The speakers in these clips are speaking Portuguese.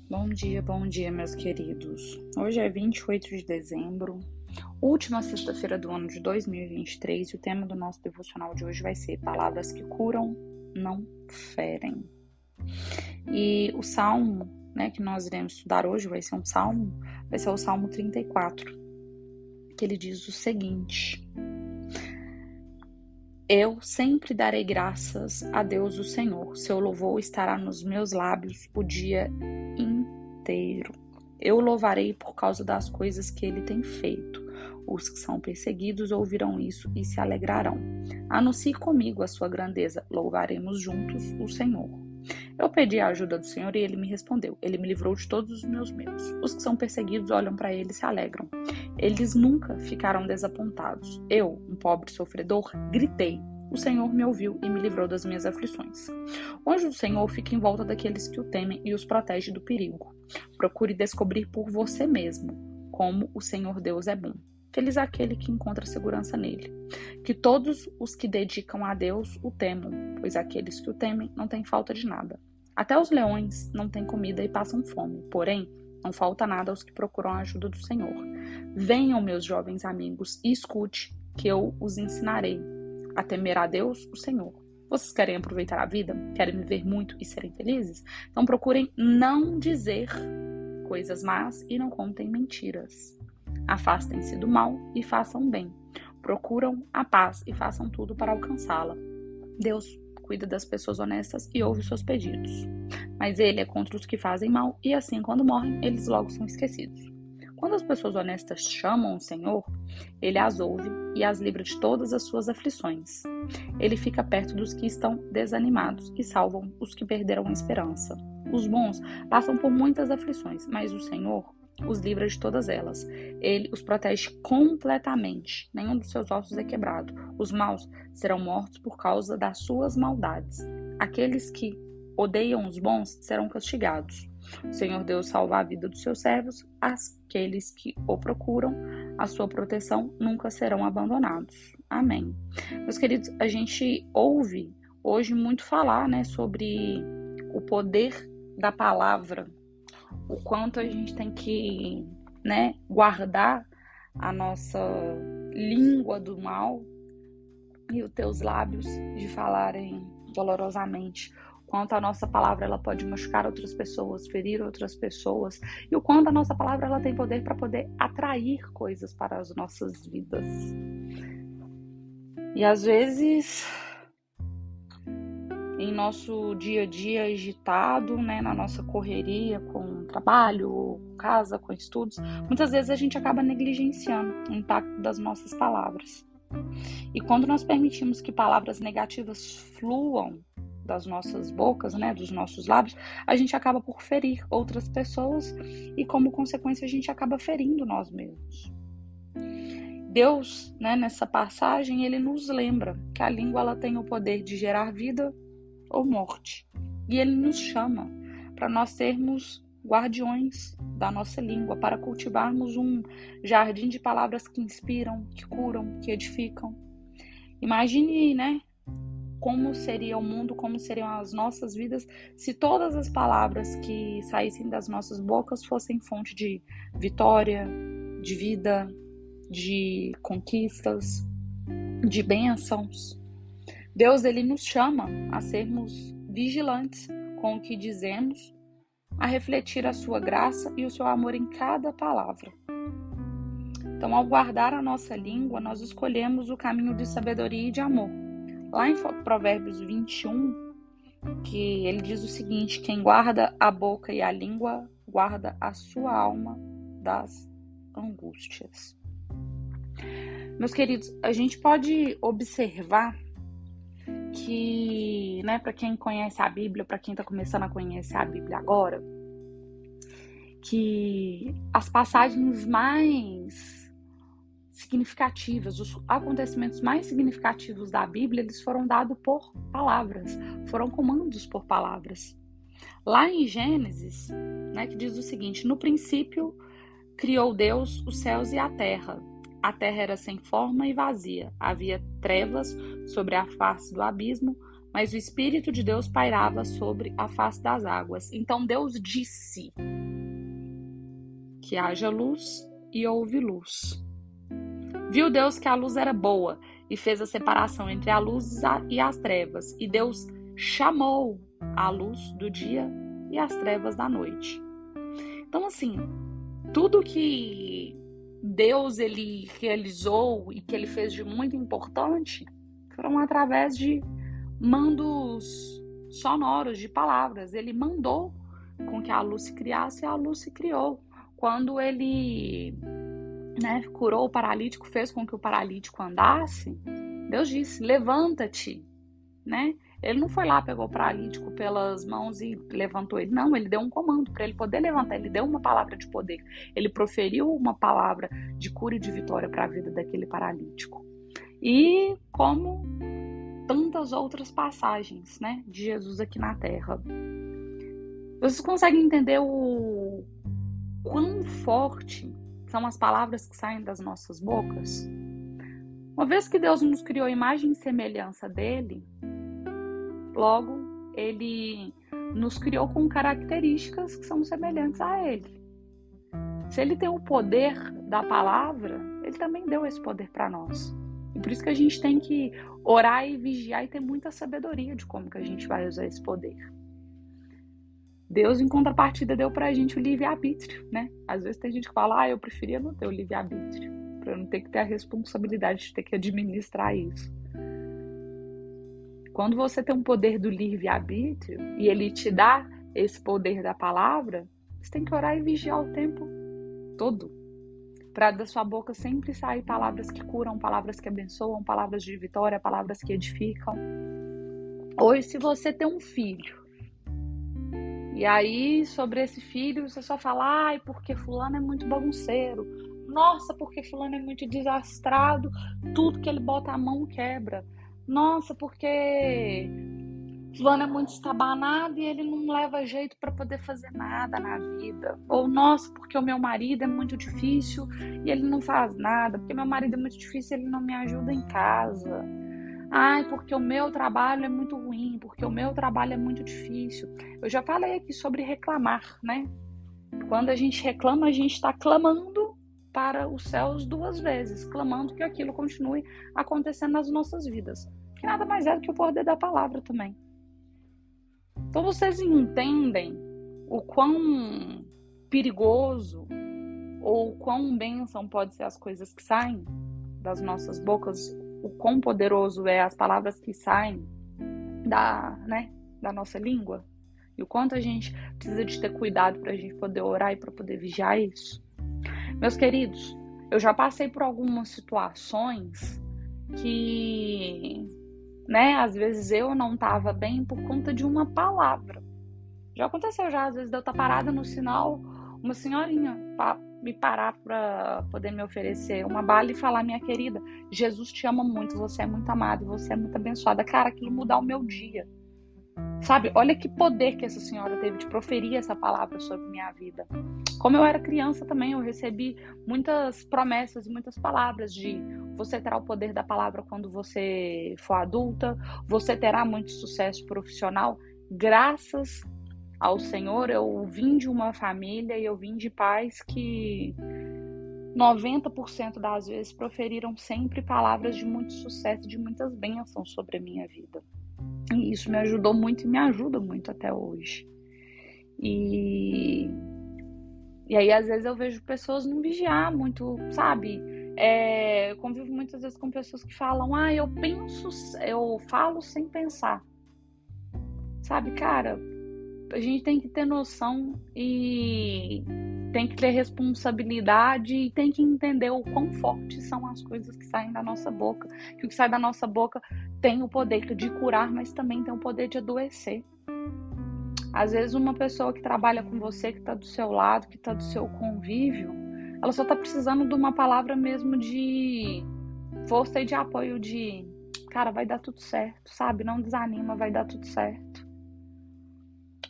Bom dia, meus queridos. Hoje é 28 de dezembro, última sexta-feira do ano de 2023, e o tema do nosso devocional de hoje vai ser Palavras que curam, não ferem. E o salmo, que nós iremos estudar hoje vai ser o Salmo 34, que ele diz o seguinte: Eu sempre darei graças a Deus o Senhor, seu louvor estará nos meus lábios o dia inteiro. Eu louvarei por causa das coisas que ele tem feito. Os que são perseguidos ouvirão isso e se alegrarão. Anuncie comigo a sua grandeza, louvaremos juntos o Senhor. Eu pedi a ajuda do Senhor e ele me respondeu. Ele me livrou de todos os meus medos. Os que são perseguidos olham para ele e se alegram. Eles nunca ficarão desapontados. Eu, um pobre sofredor, gritei. O Senhor me ouviu e me livrou das minhas aflições. O anjo do Senhor fica em volta daqueles que o temem e os protege do perigo. Procure descobrir por você mesmo como o Senhor Deus é bom. Feliz é aquele que encontra segurança nele. Que todos os que dedicam a Deus o temam, pois aqueles que o temem não têm falta de nada. Até os leões não têm comida e passam fome, porém, não falta nada aos que procuram a ajuda do Senhor. Venham, meus jovens amigos, e escute, que eu os ensinarei a temer a Deus, o Senhor. Vocês querem aproveitar a vida? Querem viver muito e serem felizes? Então procurem não dizer coisas más e não contem mentiras. Afastem-se do mal e façam bem. Procuram a paz e façam tudo para alcançá-la. Deus cuida das pessoas honestas e ouve seus pedidos. Mas ele é contra os que fazem mal e assim, quando morrem, eles logo são esquecidos. Quando as pessoas honestas chamam o Senhor, ele as ouve e as livra de todas as suas aflições. Ele fica perto dos que estão desanimados e salvam os que perderam a esperança. Os bons passam por muitas aflições, mas o Senhor os livra de todas elas. Ele os protege completamente. Nenhum dos seus ossos é quebrado. Os maus serão mortos por causa das suas maldades. Aqueles que odeiam os bons serão castigados. O Senhor Deus salva a vida dos seus servos. Aqueles que o procuram, a sua proteção nunca serão abandonados. Amém. Meus queridos, a gente ouve hoje muito falar, sobre o poder da palavra, o quanto a gente tem que, guardar a nossa língua do mal e os teus lábios de falarem dolorosamente. O quanto a nossa palavra ela pode machucar outras pessoas, ferir outras pessoas, e o quanto a nossa palavra ela tem poder para poder atrair coisas para as nossas vidas. E às vezes, em nosso dia a dia agitado, na nossa correria com trabalho, casa, com estudos, muitas vezes a gente acaba negligenciando o impacto das nossas palavras. E quando nós permitimos que palavras negativas fluam das nossas bocas, dos nossos lábios, a gente acaba por ferir outras pessoas e, como consequência, a gente acaba ferindo nós mesmos. Deus, nessa passagem, ele nos lembra que a língua ela tem o poder de gerar vida ou morte. E ele nos chama para nós sermos guardiões da nossa língua, para cultivarmos um jardim de palavras que inspiram, que curam, que edificam. Imagine, como seria o mundo, como seriam as nossas vidas se todas as palavras que saíssem das nossas bocas fossem fonte de vitória, de vida, de conquistas, de bênçãos. Deus, ele nos chama a sermos vigilantes com o que dizemos, a refletir a sua graça e o seu amor em cada palavra. Então, ao guardar a nossa língua, nós escolhemos o caminho de sabedoria e de amor. Lá em Provérbios 21, que ele diz o seguinte: quem guarda a boca e a língua, guarda a sua alma das angústias. Meus queridos, a gente pode observar que, para quem conhece a Bíblia, para quem está começando a conhecer a Bíblia agora, que as passagens mais significativas, os acontecimentos mais significativos da Bíblia, eles foram dados por palavras, foram comandos por palavras. Lá em Gênesis, que diz o seguinte: no princípio criou Deus os céus e a terra. A terra era sem forma e vazia. Havia trevas sobre a face do abismo, mas o Espírito de Deus pairava sobre a face das águas. Então Deus disse, que haja luz, e houve luz. Viu Deus que a luz era boa e fez a separação entre a luz e as trevas. E Deus chamou a luz do dia e as trevas da noite. Então, assim, tudo que Deus ele realizou e que ele fez de muito importante foram através de mandos sonoros, de palavras. Ele mandou com que a luz se criasse e a luz se criou. Quando ele curou o paralítico, fez com que o paralítico andasse, Deus disse, levanta-te, Ele não foi lá, pegou o paralítico pelas mãos e levantou ele. Não, ele deu um comando para ele poder levantar. Ele deu uma palavra de poder. Ele proferiu uma palavra de cura e de vitória para a vida daquele paralítico. E como tantas outras passagens, de Jesus aqui na Terra. Vocês conseguem entender o quão forte são as palavras que saem das nossas bocas? Uma vez que Deus nos criou a imagem e semelhança dele, logo, ele nos criou com características que são semelhantes a ele. Se ele tem o poder da palavra, ele também deu esse poder para nós. E por isso que a gente tem que orar e vigiar e ter muita sabedoria de como que a gente vai usar esse poder. Deus, em contrapartida, deu pra gente o livre-arbítrio, Às vezes tem gente que fala, eu preferia não ter o livre-arbítrio, pra eu não ter que ter a responsabilidade de ter que administrar isso. Quando você tem um poder do livre-arbítrio e ele te dá esse poder da palavra, você tem que orar e vigiar o tempo todo. Para da sua boca sempre sair palavras que curam, palavras que abençoam, palavras de vitória, palavras que edificam. Hoje, se você tem um filho, e aí sobre esse filho você só fala, porque fulano é muito bagunceiro. Nossa, porque fulano é muito desastrado, tudo que ele bota a mão quebra. Nossa, porque fulano é muito estabanado e ele não leva jeito para poder fazer nada na vida. Ou, nossa, porque o meu marido é muito difícil e ele não faz nada. Porque meu marido é muito difícil e ele não me ajuda em casa. Porque o meu trabalho é muito ruim, porque o meu trabalho é muito difícil. Eu já falei aqui sobre reclamar, Quando a gente reclama, a gente está clamando para os céus 2 vezes, clamando que aquilo continue acontecendo nas nossas vidas. Que nada mais é do que o poder da palavra também. Então vocês entendem o quão perigoso ou quão bênção pode ser as coisas que saem das nossas bocas, o quão poderoso é as palavras que saem da nossa língua, e o quanto a gente precisa de ter cuidado para a gente poder orar e para poder vigiar isso. Meus queridos, eu já passei por algumas situações que, às vezes eu não estava bem por conta de uma palavra. Já aconteceu às vezes, de eu estar parada no sinal, uma senhorinha me parar para poder me oferecer uma bala e falar, minha querida, Jesus te ama muito, você é muito amada e você é muito abençoada. Cara, aquilo mudar o meu dia. Sabe? Olha que poder que essa senhora teve de proferir essa palavra sobre minha vida. Como eu era criança também, eu recebi muitas promessas e muitas palavras de você terá o poder da palavra quando você for adulta, você terá muito sucesso profissional. Graças ao Senhor, eu vim de uma família e eu vim de pais que 90% das vezes proferiram sempre palavras de muito sucesso, de muitas bênçãos sobre a minha vida. E isso me ajudou muito e me ajuda muito até hoje. E aí, às vezes, eu vejo pessoas não vigiar muito, sabe? Eu convivo muitas vezes com pessoas que falam, eu falo sem pensar. Sabe, cara, a gente tem que ter noção e tem que ter responsabilidade e tem que entender o quão fortes são as coisas que saem da nossa boca. Que o que sai da nossa boca tem o poder de curar, mas também tem o poder de adoecer. Às vezes uma pessoa que trabalha com você, que está do seu lado, que está do seu convívio, ela só está precisando de uma palavra mesmo de força e de apoio de, cara, vai dar tudo certo, sabe? Não desanima, vai dar tudo certo.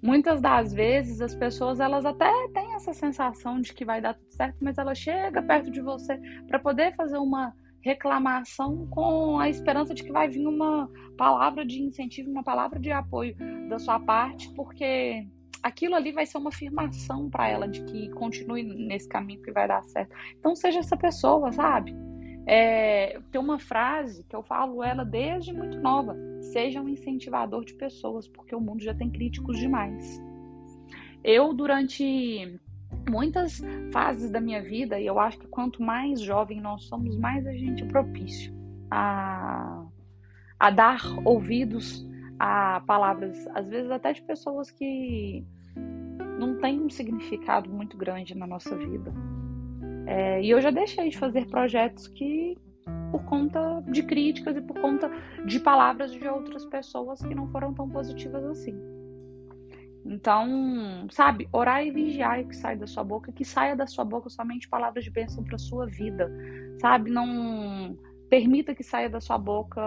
Muitas das vezes as pessoas, elas até têm essa sensação de que vai dar tudo certo, mas ela chega perto de você para poder fazer uma reclamação com a esperança de que vai vir uma palavra de incentivo, uma palavra de apoio da sua parte, porque aquilo ali vai ser uma afirmação para ela de que continue nesse caminho que vai dar certo. Então seja essa pessoa, sabe? Tem uma frase que eu falo ela desde muito nova: seja um incentivador de pessoas, porque o mundo já tem críticos demais. Eu, durante muitas fases da minha vida, e eu acho que quanto mais jovem nós somos, mais a gente é propício a dar ouvidos a palavras, às vezes até de pessoas que não têm um significado muito grande na nossa vida. E eu já deixei de fazer projetos que, por conta de críticas e por conta de palavras de outras pessoas que não foram tão positivas assim. Então, sabe, orar e vigiar o que sai da sua boca, que saia da sua boca somente palavras de bênção para a sua vida, sabe? Não permita que saia da sua boca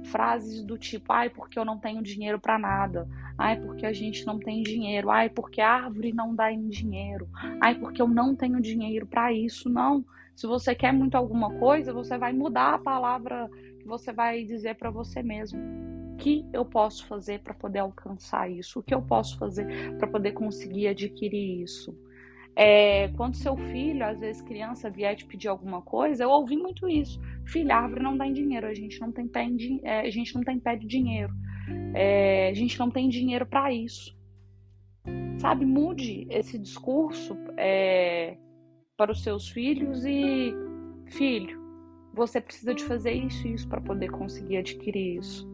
frases do tipo: ai, porque eu não tenho dinheiro para nada, ai, porque a gente não tem dinheiro, ai, porque a árvore não dá em dinheiro, ai, porque eu não tenho dinheiro para isso. Não. Se você quer muito alguma coisa, você vai mudar a palavra que você vai dizer para você mesmo. O que eu posso fazer para poder alcançar isso? O que eu posso fazer para poder conseguir adquirir isso? Quando seu filho, às vezes criança, vier te pedir alguma coisa, eu ouvi muito isso: filha, a árvore não dá em dinheiro, a gente não tem pé de dinheiro, a gente não tem dinheiro para isso. Sabe, mude esse discurso para os seus filhos e: filho, você precisa de fazer isso e isso para poder conseguir adquirir isso.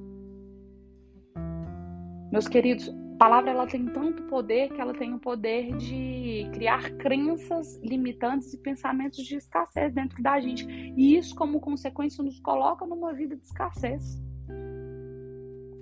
Meus queridos, a palavra ela tem tanto poder que ela tem o poder de criar crenças limitantes e pensamentos de escassez dentro da gente. E isso, como consequência, nos coloca numa vida de escassez.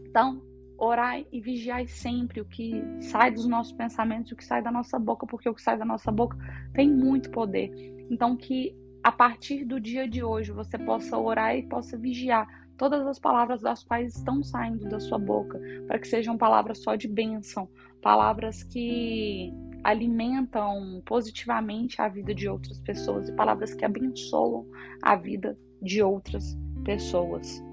Então, orai e vigiai sempre o que sai dos nossos pensamentos, o que sai da nossa boca, porque o que sai da nossa boca tem muito poder. Então, que a partir do dia de hoje você possa orar e possa vigiar todas as palavras das quais estão saindo da sua boca, para que sejam palavras só de bênção, palavras que alimentam positivamente a vida de outras pessoas e palavras que abençoam a vida de outras pessoas.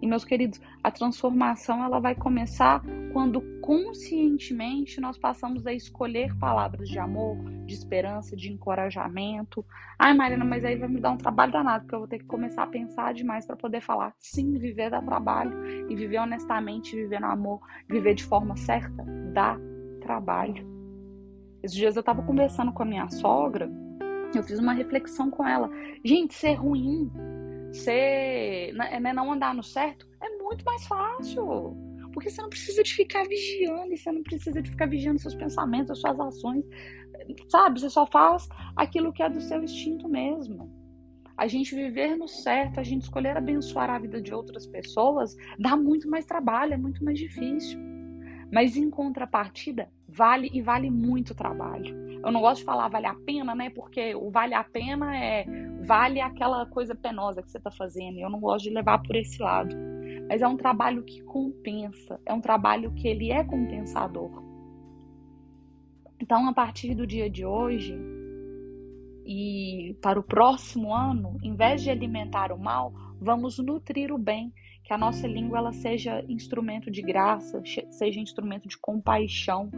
E, meus queridos, a transformação ela vai começar quando conscientemente nós passamos a escolher palavras de amor, de esperança, de encorajamento. Ai, Marina, mas aí vai me dar um trabalho danado, porque eu vou ter que começar a pensar demais para poder falar. Sim, viver dá trabalho. E viver honestamente, viver no amor, viver de forma certa, dá trabalho. Esses dias eu estava conversando com a minha sogra, eu fiz uma reflexão com ela. Gente, ser ruim, não andar no certo, é muito mais fácil. Porque você não precisa de ficar vigiando, você não precisa de ficar vigiando seus pensamentos, as suas ações, sabe? Você só faz aquilo que é do seu instinto mesmo. A gente viver no certo, a gente escolher abençoar a vida de outras pessoas, dá muito mais trabalho, é muito mais difícil. Mas em contrapartida, vale muito trabalho. Eu não gosto de falar vale a pena, né? Porque o vale a pena vale aquela coisa penosa que você está fazendo. Eu não gosto de levar por esse lado. Mas é um trabalho que compensa. É um trabalho que ele é compensador. Então, a partir do dia de hoje e para o próximo ano, em vez de alimentar o mal, vamos nutrir o bem. Que a nossa língua ela seja instrumento de graça, seja instrumento de compaixão,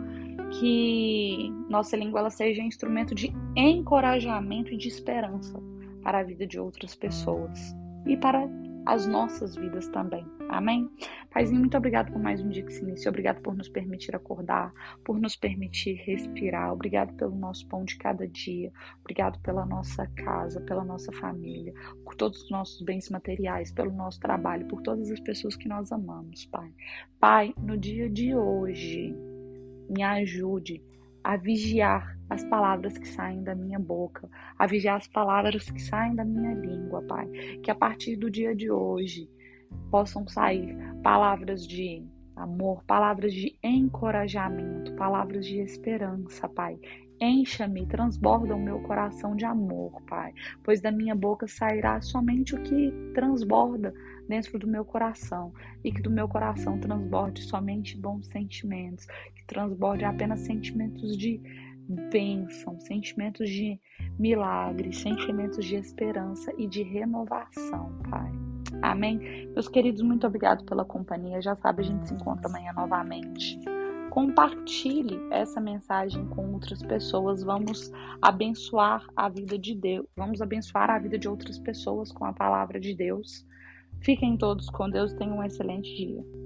que nossa língua ela seja instrumento de encorajamento e de esperança para a vida de outras pessoas e para as nossas vidas também. Amém? Paizinho, muito obrigado por mais um dia que se inicia. Obrigado por nos permitir acordar, por nos permitir respirar. Obrigado pelo nosso pão de cada dia. Obrigado pela nossa casa, pela nossa família, por todos os nossos bens materiais, pelo nosso trabalho, por todas as pessoas que nós amamos, Pai. Pai, no dia de hoje, me ajude a vigiar as palavras que saem da minha boca, a vigiar as palavras que saem da minha língua, Pai. Que a partir do dia de hoje possam sair palavras de amor, palavras de encorajamento, palavras de esperança, Pai. Encha-me, transborda o meu coração de amor, Pai, pois da minha boca sairá somente o que transborda dentro do meu coração, e que do meu coração transborde somente bons sentimentos, que transborde apenas sentimentos de bênção, sentimentos de milagre, sentimentos de esperança e de renovação, Pai. Amém? Meus queridos, muito obrigado pela companhia. Já sabe, a gente se encontra amanhã novamente Compartilhe essa mensagem com outras pessoas. Vamos abençoar a vida de Deus. Vamos abençoar a vida de outras pessoas com a palavra de Deus. Fiquem todos com Deus. Tenham um excelente dia.